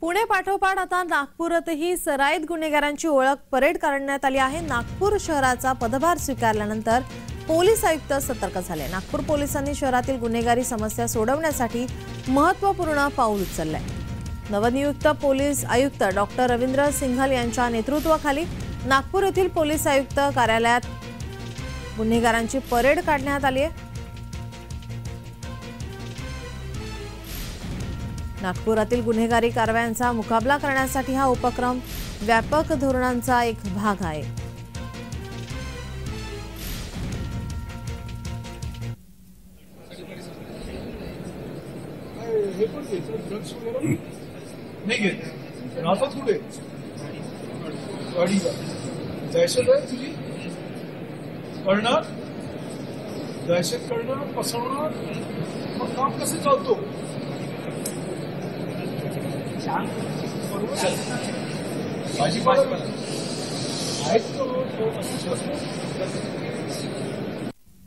पुणे पाठोपाठ आता नागपुरातही सराईत गुन्हेगारांची ओळख परेड काढण्यात आली आहे। नागपूर शहराचा पदभार स्वीकारल्यानंतर पोलीस आयुक्त सतर्क झाले। नागपूर पोलिसांनी शहरातील गुन्हेगारी समस्या सोडवण्यासाठी महत्त्वपूर्ण पाऊल उचलले। नवनियुक्त पोलीस आयुक्त डॉक्टर रवींद्र सिंघल यांच्या नेतृत्वाखाली नागपूर येथील पोलीस आयुक्त कार्यालयात गुन्हेगारांची परेड काढण्यात आली आहे। नागपुरातील गुन्हेगारी कारवायांचा मुकाबला करण्यासाठी हा उपक्रम व्यापक धोरणांचा एक भाग आहे। दहशत करणं पसरवणं मग काम कसं चालतो भाजीपाला आहेत